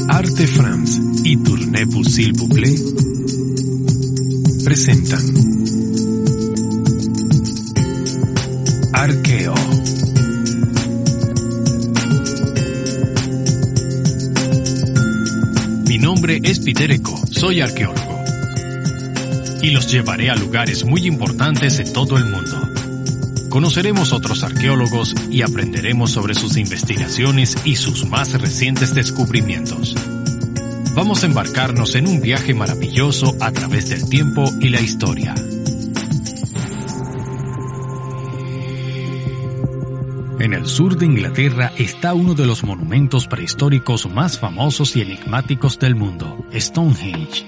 Arte France y Tournez-vous s'il vous plaît presentan Arqueo. Mi nombre es Peter Eco, soy arqueólogo y los llevaré a lugares muy importantes en todo el mundo. Conoceremos otros arqueólogos y aprenderemos sobre sus investigaciones y sus más recientes descubrimientos. Vamos a embarcarnos en un viaje maravilloso a través del tiempo y la historia. En el sur de Inglaterra está uno de los monumentos prehistóricos más famosos y enigmáticos del mundo, Stonehenge.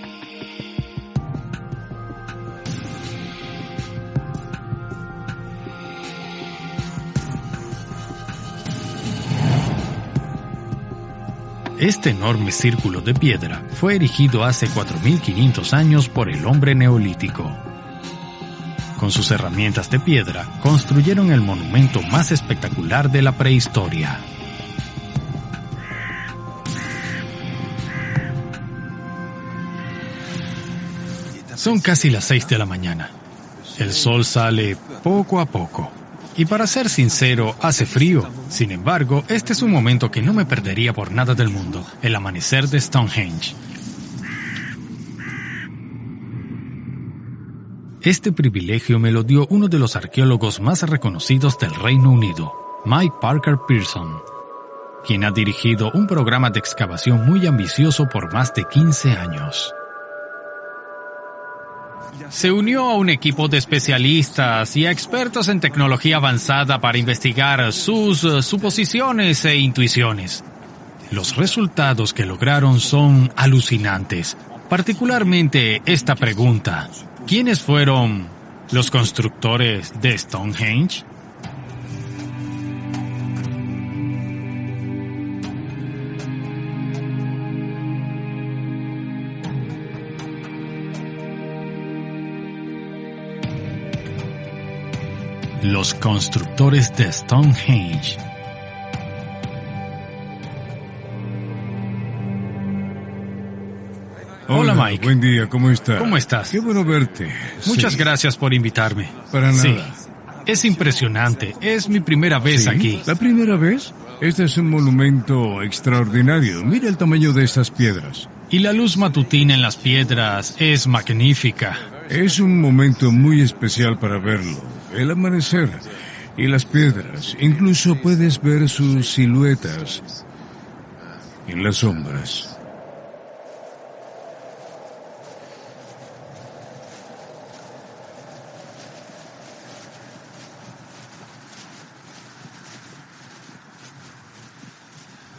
Este enorme círculo de piedra fue erigido hace 4.500 años por el hombre neolítico. Con sus herramientas de piedra, construyeron el monumento más espectacular de la prehistoria. Son casi las 6 de la mañana. El sol sale poco a poco. Y para ser sincero, hace frío. Sin embargo, este es un momento que no me perdería por nada del mundo, el amanecer de Stonehenge. Este privilegio me lo dio uno de los arqueólogos más reconocidos del Reino Unido, Mike Parker Pearson, quien ha dirigido un programa de excavación muy ambicioso por más de 15 años. Se unió a un equipo de especialistas y a expertos en tecnología avanzada para investigar sus suposiciones e intuiciones. Los resultados que lograron son alucinantes, particularmente esta pregunta: ¿quiénes fueron los constructores de Stonehenge? Los constructores de Stonehenge. Hola Mike. Buen día, ¿cómo estás? ¿Cómo estás? Qué bueno verte. Muchas Sí. gracias por invitarme. Para nada. Sí, es impresionante. Es mi primera vez ¿Sí? aquí. ¿La primera vez? Este es un monumento extraordinario. Mira el tamaño de estas piedras. Y la luz matutina en las piedras es magnífica. Es un momento muy especial para verlo. El amanecer y las piedras. Incluso puedes ver sus siluetas en las sombras.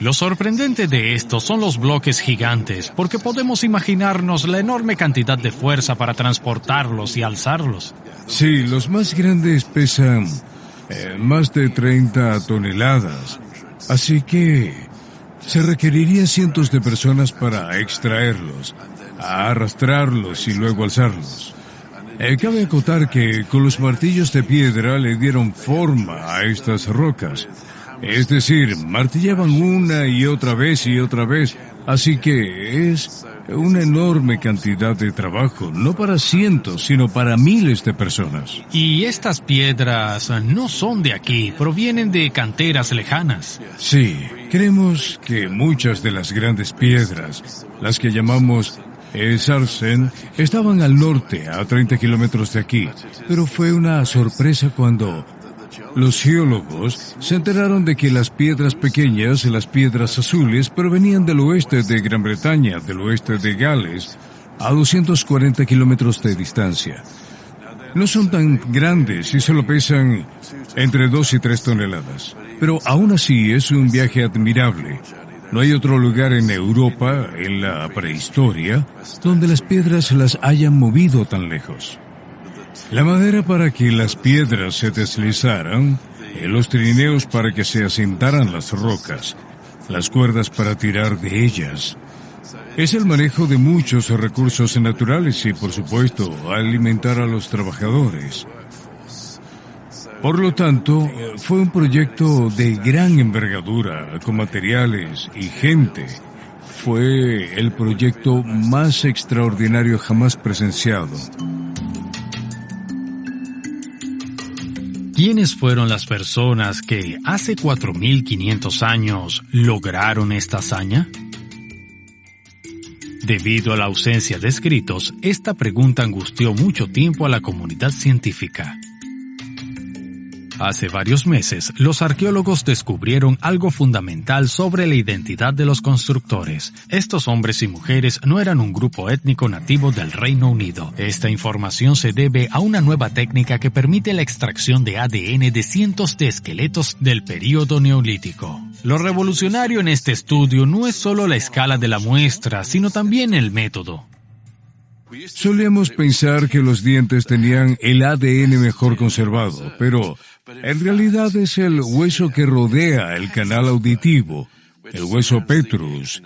Lo sorprendente de esto son los bloques gigantes, porque podemos imaginarnos la enorme cantidad de fuerza para transportarlos y alzarlos. Sí, los más grandes pesan más de 30 toneladas. Así que se requerirían cientos de personas para extraerlos, arrastrarlos y luego alzarlos. Cabe acotar que con los martillos de piedra le dieron forma a estas rocas. Es decir, martillaban una y otra vez, así que es una enorme cantidad de trabajo, no para cientos, sino para miles de personas. Y estas piedras no son de aquí, provienen de canteras lejanas. Sí, creemos que muchas de las grandes piedras, las que llamamos Sarsen, estaban al norte, a 30 kilómetros de aquí, pero fue una sorpresa cuando los geólogos se enteraron de que las piedras pequeñas, las piedras azules, provenían del oeste de Gran Bretaña, del oeste de Gales, a 240 kilómetros de distancia. No son tan grandes y solo pesan entre 2 y 3 toneladas. Pero aún así es un viaje admirable. No hay otro lugar en Europa, en la prehistoria, donde las piedras las hayan movido tan lejos. La madera para que las piedras se deslizaran, los trineos para que se asentaran las rocas, las cuerdas para tirar de ellas. Es el manejo de muchos recursos naturales y, por supuesto, alimentar a los trabajadores. Por lo tanto, fue un proyecto de gran envergadura, con materiales y gente. Fue el proyecto más extraordinario jamás presenciado. ¿Quiénes fueron las personas que hace 4.500 años lograron esta hazaña? Debido a la ausencia de escritos, esta pregunta angustió mucho tiempo a la comunidad científica. Hace varios meses, los arqueólogos descubrieron algo fundamental sobre la identidad de los constructores. Estos hombres y mujeres no eran un grupo étnico nativo del Reino Unido. Esta información se debe a una nueva técnica que permite la extracción de ADN de cientos de esqueletos del período neolítico. Lo revolucionario en este estudio no es solo la escala de la muestra, sino también el método. Solíamos pensar que los dientes tenían el ADN mejor conservado, pero en realidad es el hueso que rodea el canal auditivo, el hueso petrous.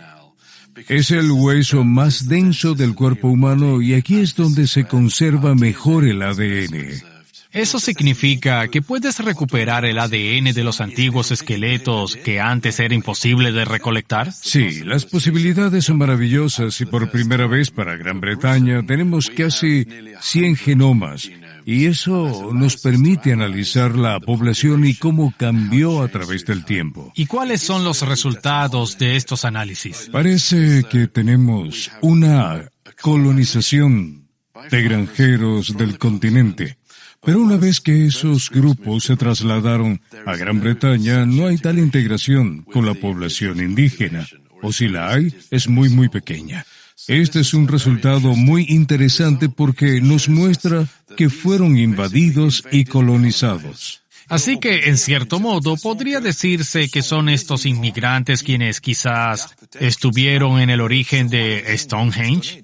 Es el hueso más denso del cuerpo humano y aquí es donde se conserva mejor el ADN. ¿Eso significa que puedes recuperar el ADN de los antiguos esqueletos que antes era imposible de recolectar? Sí, las posibilidades son maravillosas y por primera vez para Gran Bretaña tenemos casi 100 genomas y eso nos permite analizar la población y cómo cambió a través del tiempo. ¿Y cuáles son los resultados de estos análisis? Parece que tenemos una colonización de granjeros del continente. Pero una vez que esos grupos se trasladaron a Gran Bretaña, no hay tal integración con la población indígena, o si la hay, es muy pequeña. Este es un resultado muy interesante porque nos muestra que fueron invadidos y colonizados. Así que, en cierto modo, podría decirse que son estos inmigrantes quienes quizás estuvieron en el origen de Stonehenge.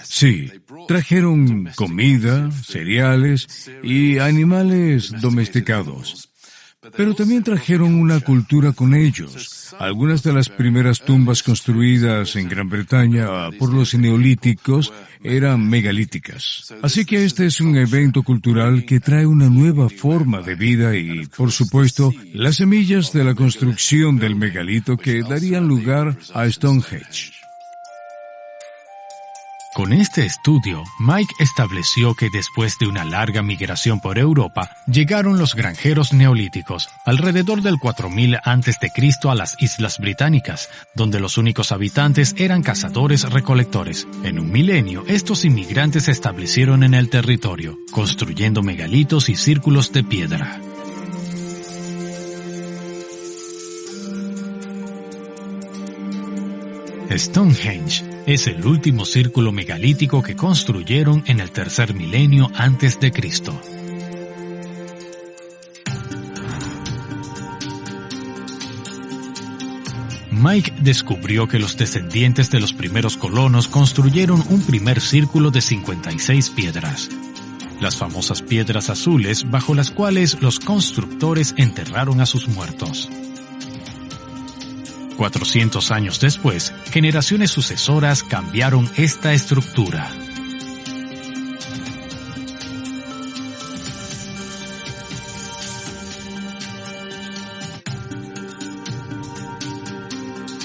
Sí, trajeron comida, cereales y animales domesticados. Pero también trajeron una cultura con ellos. Algunas de las primeras tumbas construidas en Gran Bretaña por los neolíticos eran megalíticas. Así que este es un evento cultural que trae una nueva forma de vida y, por supuesto, las semillas de la construcción del megalito que darían lugar a Stonehenge. Con este estudio, Mike estableció que después de una larga migración por Europa, llegaron los granjeros neolíticos, alrededor del 4000 a.C. a las Islas Británicas, donde los únicos habitantes eran cazadores-recolectores. En un milenio, estos inmigrantes se establecieron en el territorio, construyendo megalitos y círculos de piedra. Stonehenge es el último círculo megalítico que construyeron en el tercer milenio antes de Cristo. Mike descubrió que los descendientes de los primeros colonos construyeron un primer círculo de 56 piedras. Las famosas piedras azules bajo las cuales los constructores enterraron a sus muertos. 400 años después, generaciones sucesoras cambiaron esta estructura.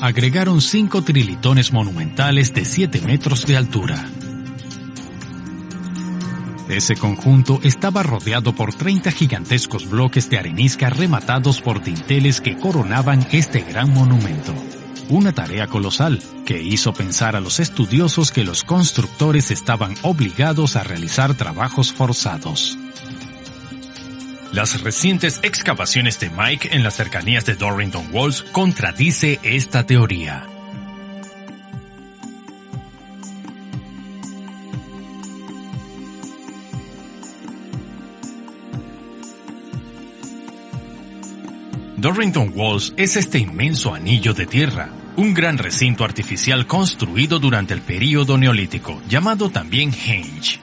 Agregaron 5 trilitones monumentales de 7 metros de altura. Ese conjunto estaba rodeado por 30 gigantescos bloques de arenisca rematados por dinteles que coronaban este gran monumento. Una tarea colosal que hizo pensar a los estudiosos que los constructores estaban obligados a realizar trabajos forzados. Las recientes excavaciones de Mike en las cercanías de Dorrington Walls contradice esta teoría. Dorrington Walls es este inmenso anillo de tierra, un gran recinto artificial construido durante el período neolítico, llamado también henge.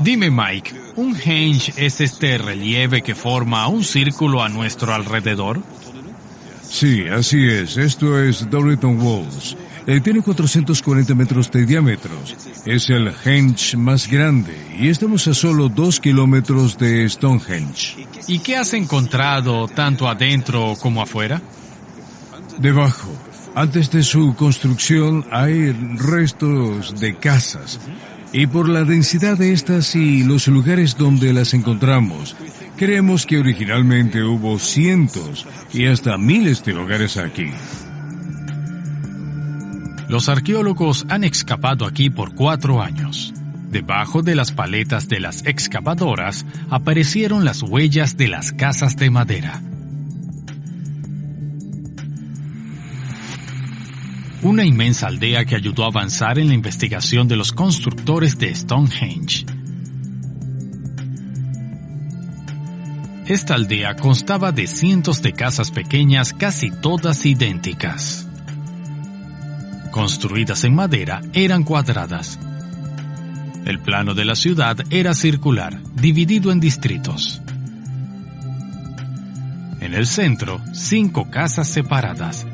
Dime, Mike, ¿un henge es este relieve que forma un círculo a nuestro alrededor? Sí, así es. Esto es Dorrington Walls. Tiene 440 metros de diámetro. Es el Henge más grande y estamos a solo 2 kilómetros de Stonehenge. ¿Y qué has encontrado tanto adentro como afuera? Debajo, antes de su construcción, hay restos de casas. Y por la densidad de estas y los lugares donde las encontramos, creemos que originalmente hubo cientos y hasta miles de hogares aquí. Los arqueólogos han excavado aquí por 4 años. Debajo de las paletas de las excavadoras aparecieron las huellas de las casas de madera. Una inmensa aldea que ayudó a avanzar en la investigación de los constructores de Stonehenge. Esta aldea constaba de cientos de casas pequeñas, casi todas idénticas. Construidas en madera, eran cuadradas. El plano de la ciudad era circular, dividido en distritos. En el centro, 5 casas separadas,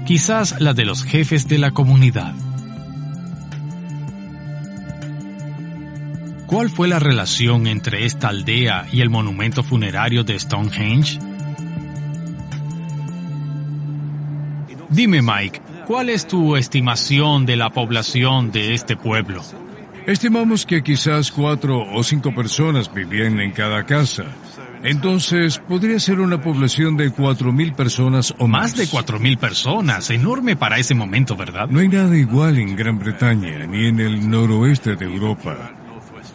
quizás la de los jefes de la comunidad. ¿Cuál fue la relación entre esta aldea y el monumento funerario de Stonehenge? Dime, Mike, ¿cuál es tu estimación de la población de este pueblo? Estimamos que quizás 4 o 5 personas vivían en cada casa. Entonces, podría ser una población de 4,000 personas o más. Más de 4,000 personas, enorme para ese momento, ¿verdad? No hay nada igual en Gran Bretaña ni en el noroeste de Europa.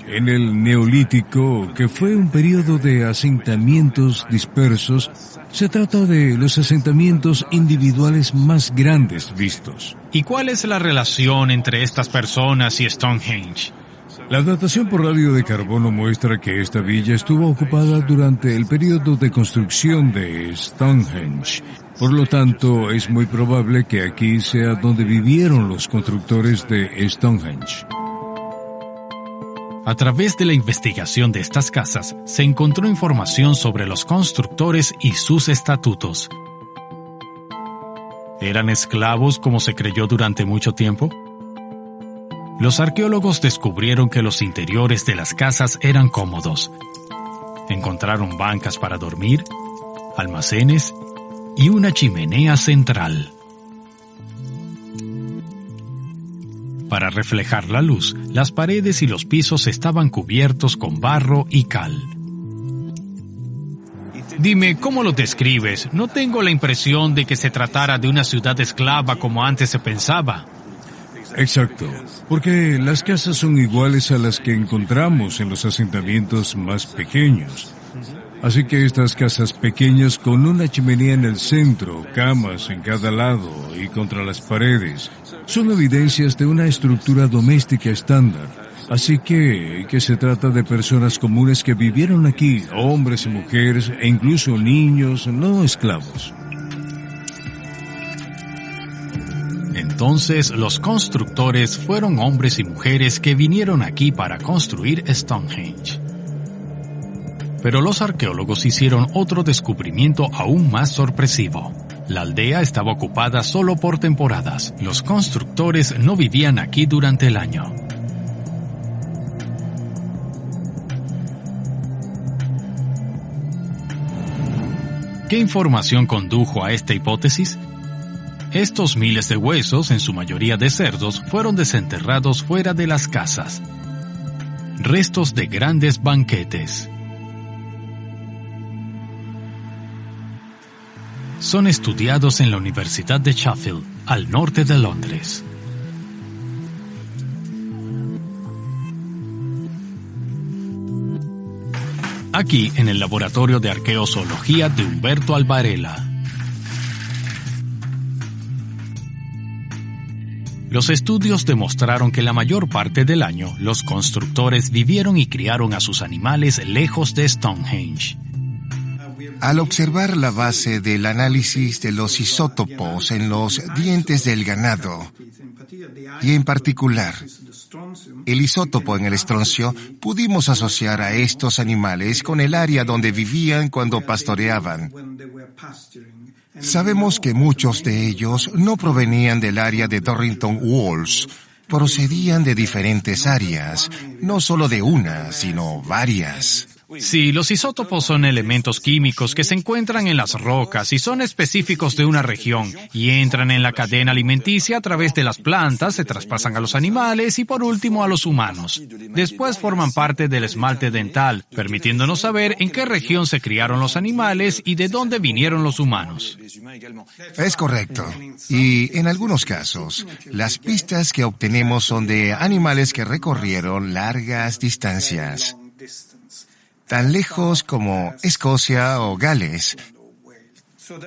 En el Neolítico, que fue un periodo de asentamientos dispersos, se trata de los asentamientos individuales más grandes vistos. ¿Y cuál es la relación entre estas personas y Stonehenge? La datación por radio de carbono muestra que esta villa estuvo ocupada durante el periodo de construcción de Stonehenge. Por lo tanto, es muy probable que aquí sea donde vivieron los constructores de Stonehenge. A través de la investigación de estas casas, se encontró información sobre los constructores y sus estatutos. ¿Eran esclavos como se creyó durante mucho tiempo? Los arqueólogos descubrieron que los interiores de las casas eran cómodos. Encontraron bancas para dormir, almacenes y una chimenea central. Para reflejar la luz, las paredes y los pisos estaban cubiertos con barro y cal. Dime, ¿cómo lo describes? No tengo la impresión de que se tratara de una ciudad esclava como antes se pensaba. Exacto, porque las casas son iguales a las que encontramos en los asentamientos más pequeños. Así que estas casas pequeñas con una chimenea en el centro, camas en cada lado y contra las paredes, son evidencias de una estructura doméstica estándar. Así que se trata de personas comunes que vivieron aquí, hombres y mujeres e incluso niños, no esclavos. Entonces, los constructores fueron hombres y mujeres que vinieron aquí para construir Stonehenge. Pero los arqueólogos hicieron otro descubrimiento aún más sorpresivo. La aldea estaba ocupada solo por temporadas. Los constructores no vivían aquí durante el año. ¿Qué información condujo a esta hipótesis? Estos miles de huesos, en su mayoría de cerdos, fueron desenterrados fuera de las casas. Restos de grandes banquetes. Son estudiados en la Universidad de Sheffield, al norte de Londres. Aquí, en el Laboratorio de Arqueozoología de Humberto Alvarela. Los estudios demostraron que la mayor parte del año los constructores vivieron y criaron a sus animales lejos de Stonehenge. Al observar la base del análisis de los isótopos en los dientes del ganado, y en particular el isótopo en el estroncio, pudimos asociar a estos animales con el área donde vivían cuando pastoreaban. Sabemos que muchos de ellos no provenían del área de Dorrington Walls, procedían de diferentes áreas, no solo de una, sino varias. Sí, los isótopos son elementos químicos que se encuentran en las rocas y son específicos de una región y entran en la cadena alimenticia a través de las plantas, se traspasan a los animales y por último a los humanos. Después forman parte del esmalte dental, permitiéndonos saber en qué región se criaron los animales y de dónde vinieron los humanos. Es correcto. Y en algunos casos, las pistas que obtenemos son de animales que recorrieron largas distancias, tan lejos como Escocia o Gales.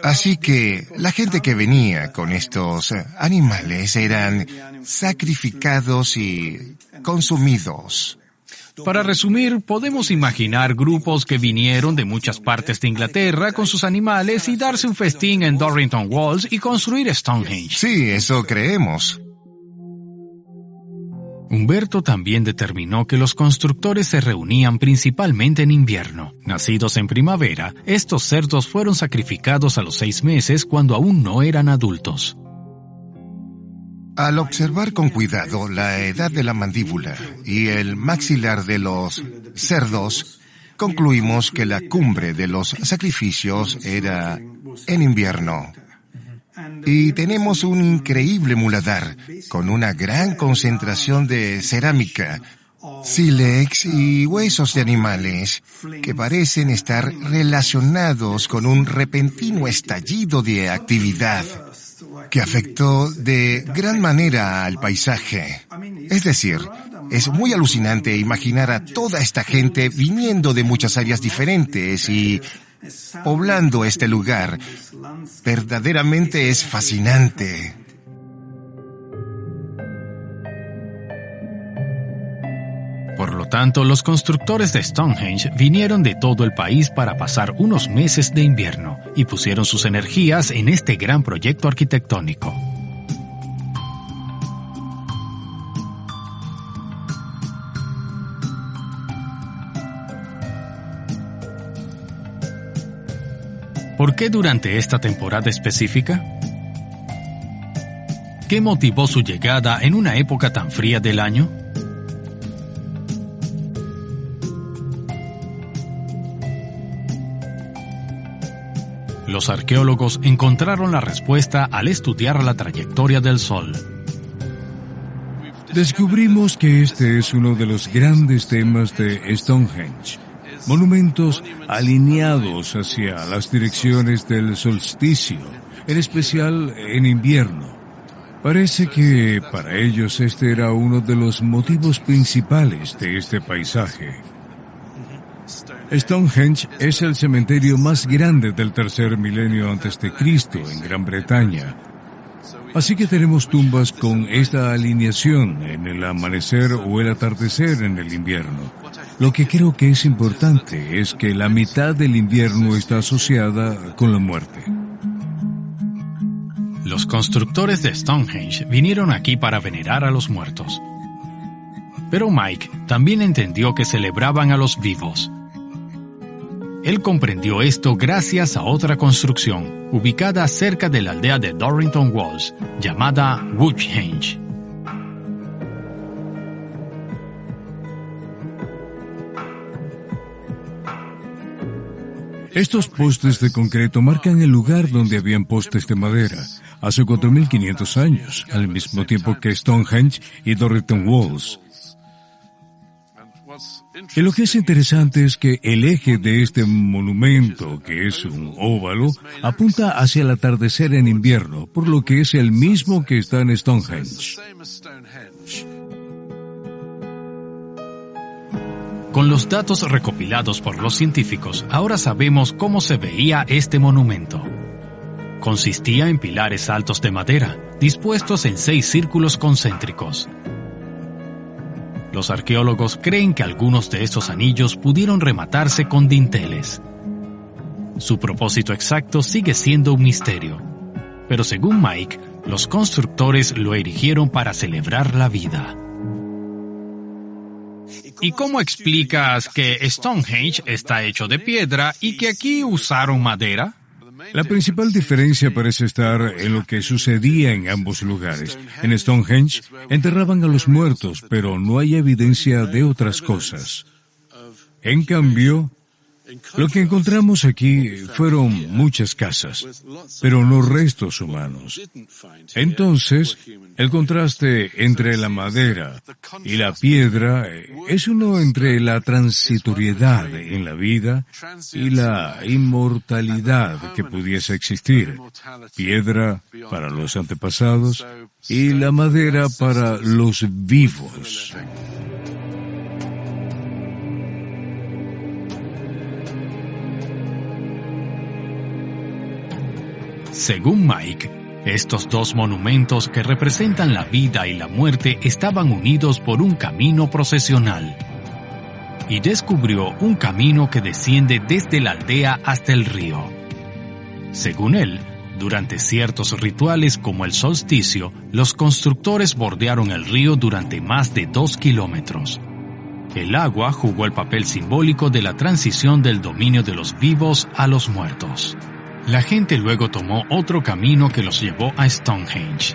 Así que la gente que venía con estos animales eran sacrificados y consumidos. Para resumir, podemos imaginar grupos que vinieron de muchas partes de Inglaterra con sus animales y darse un festín en Dorrington Walls y construir Stonehenge. Sí, eso creemos. Humberto también determinó que los constructores se reunían principalmente en invierno. Nacidos en primavera, estos cerdos fueron sacrificados a los 6 meses cuando aún no eran adultos. Al observar con cuidado la edad de la mandíbula y el maxilar de los cerdos, concluimos que la cumbre de los sacrificios era en invierno. Y tenemos un increíble muladar, con una gran concentración de cerámica, sílex y huesos de animales, que parecen estar relacionados con un repentino estallido de actividad, que afectó de gran manera al paisaje. Es decir, es muy alucinante imaginar a toda esta gente viniendo de muchas áreas diferentes y poblando este lugar. Verdaderamente es fascinante. Por lo tanto, los constructores de Stonehenge vinieron de todo el país para pasar unos meses de invierno y pusieron sus energías en este gran proyecto arquitectónico. ¿Por qué durante esta temporada específica? ¿Qué motivó su llegada en una época tan fría del año? Los arqueólogos encontraron la respuesta al estudiar la trayectoria del Sol. Descubrimos que este es uno de los grandes temas de Stonehenge. Monumentos alineados hacia las direcciones del solsticio, en especial en invierno. Parece que para ellos este era uno de los motivos principales de este paisaje. Stonehenge es el cementerio más grande del tercer milenio antes de Cristo en Gran Bretaña. Así que tenemos tumbas con esta alineación en el amanecer o el atardecer en el invierno. Lo que creo que es importante es que la mitad del invierno está asociada con la muerte. Los constructores de Stonehenge vinieron aquí para venerar a los muertos. Pero Mike también entendió que celebraban a los vivos. Él comprendió esto gracias a otra construcción, ubicada cerca de la aldea de Dorrington Walls, llamada Woodhenge. Estos postes de concreto marcan el lugar donde habían postes de madera, hace 4.500 años, al mismo tiempo que Stonehenge y Dorrington Walls. Y lo que es interesante es que el eje de este monumento, que es un óvalo, apunta hacia el atardecer en invierno, por lo que es el mismo que está en Stonehenge. Con los datos recopilados por los científicos, ahora sabemos cómo se veía este monumento. Consistía en pilares altos de madera, dispuestos en 6 círculos concéntricos. Los arqueólogos creen que algunos de estos anillos pudieron rematarse con dinteles. Su propósito exacto sigue siendo un misterio. pero según Mike, los constructores lo erigieron para celebrar la vida. ¿Y cómo explicas que Stonehenge está hecho de piedra y que aquí usaron madera? La principal diferencia parece estar en lo que sucedía en ambos lugares. En Stonehenge enterraban a los muertos, pero no hay evidencia de otras cosas. En cambio, lo que encontramos aquí fueron muchas casas, pero no restos humanos. Entonces, el contraste entre la madera y la piedra es uno entre la transitoriedad en la vida y la inmortalidad que pudiese existir. Piedra para los antepasados y la madera para los vivos. Según Mike, estos dos monumentos que representan la vida y la muerte estaban unidos por un camino procesional. Y descubrió un camino que desciende desde la aldea hasta el río. Según él, durante ciertos rituales como el solsticio, los constructores bordearon el río durante más de 2 kilómetros. El agua jugó el papel simbólico de la transición del dominio de los vivos a los muertos. La gente luego tomó otro camino que los llevó a Stonehenge.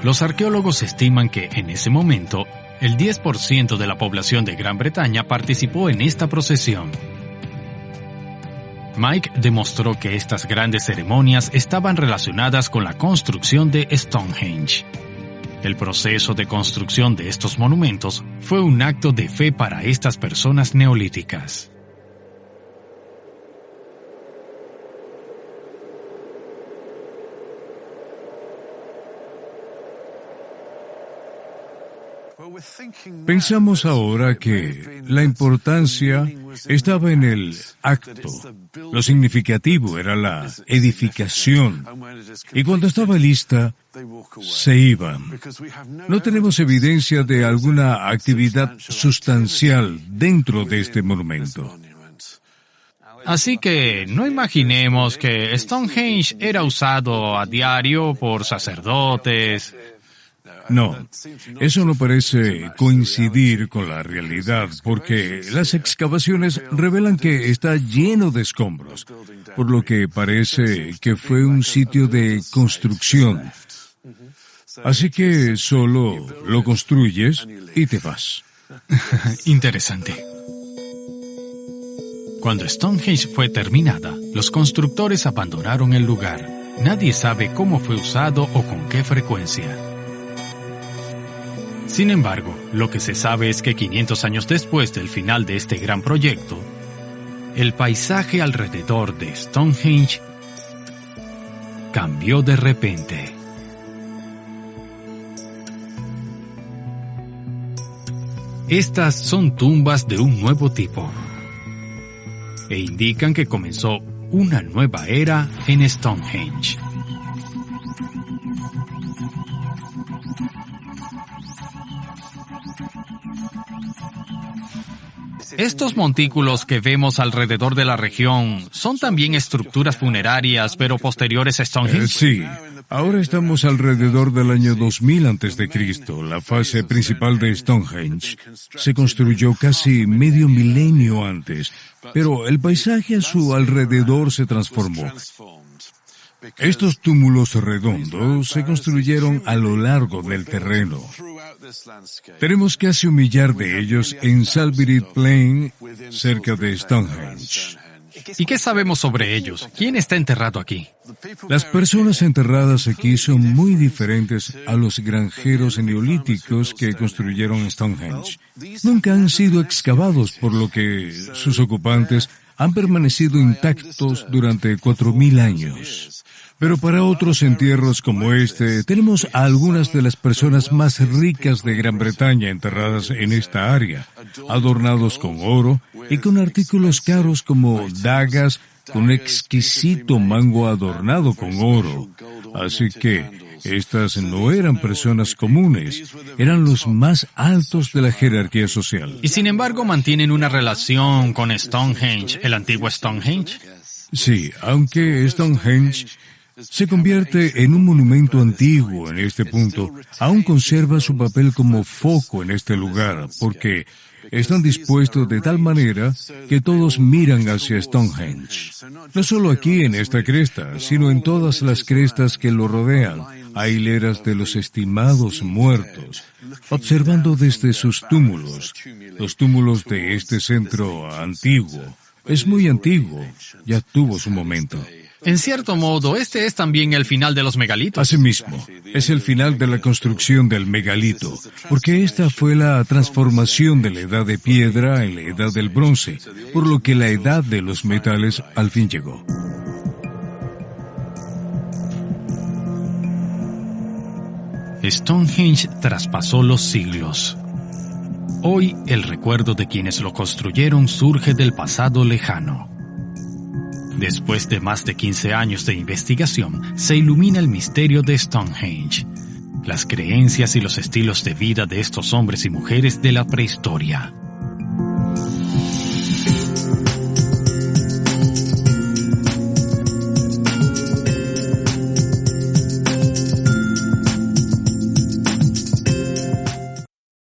Los arqueólogos estiman que, en ese momento, el 10% de la población de Gran Bretaña participó en esta procesión. Mike demostró que estas grandes ceremonias estaban relacionadas con la construcción de Stonehenge. El proceso de construcción de estos monumentos fue un acto de fe para estas personas neolíticas. Pensamos ahora que la importancia estaba en el acto. Lo significativo era la edificación. Y cuando estaba lista, se iban. No tenemos evidencia de alguna actividad sustancial dentro de este monumento. Así que no imaginemos que Stonehenge era usado a diario por sacerdotes. No, eso no parece coincidir con la realidad, porque las excavaciones revelan que está lleno de escombros, por lo que parece que fue un sitio de construcción. Así que solo lo construyes y te vas. Interesante. Cuando Stonehenge fue terminada, los constructores abandonaron el lugar. Nadie sabe cómo fue usado o con qué frecuencia. Sin embargo, lo que se sabe es que 500 años después del final de este gran proyecto, el paisaje alrededor de Stonehenge cambió de repente. Estas son tumbas de un nuevo tipo e indican que comenzó una nueva era en Stonehenge. Estos montículos que vemos alrededor de la región son también estructuras funerarias, pero posteriores a Stonehenge. Sí. Ahora estamos alrededor del año 2000 a.C. La fase principal de Stonehenge se construyó casi medio milenio antes, pero el paisaje a su alrededor se transformó. Estos túmulos redondos se construyeron a lo largo del terreno. Tenemos casi 1 millar de ellos en Salbury Plain, cerca de Stonehenge. ¿Y qué sabemos sobre ellos? ¿Quién está enterrado aquí? Las personas enterradas aquí son muy diferentes a los granjeros neolíticos que construyeron Stonehenge. Nunca han sido excavados, por lo que sus ocupantes han permanecido intactos durante 4.000 años. Pero para otros entierros como este, tenemos a algunas de las personas más ricas de Gran Bretaña enterradas en esta área, adornados con oro y con artículos caros como dagas con exquisito mango adornado con oro. Así que estas no eran personas comunes, eran los más altos de la jerarquía social. Y sin embargo mantienen una relación con Stonehenge, el antiguo Stonehenge. Sí, aunque Stonehenge Se convierte en un monumento antiguo en este punto. Aún conserva su papel como foco en este lugar, porque están dispuestos de tal manera que todos miran hacia Stonehenge. No solo aquí en esta cresta, sino en todas las crestas que lo rodean. Hay hileras de los estimados muertos, observando desde sus túmulos. Los túmulos de este centro antiguo. Es muy antiguo, ya tuvo su momento. En cierto modo, este es también el final de los megalitos. Asimismo, es el final de la construcción del megalito, porque esta fue la transformación de la edad de piedra en la edad del bronce, por lo que la edad de los metales al fin llegó. Stonehenge traspasó los siglos. Hoy, el recuerdo de quienes lo construyeron surge del pasado lejano. Después de más de 15 años de investigación, se ilumina el misterio de Stonehenge, las creencias y los estilos de vida de estos hombres y mujeres de la prehistoria.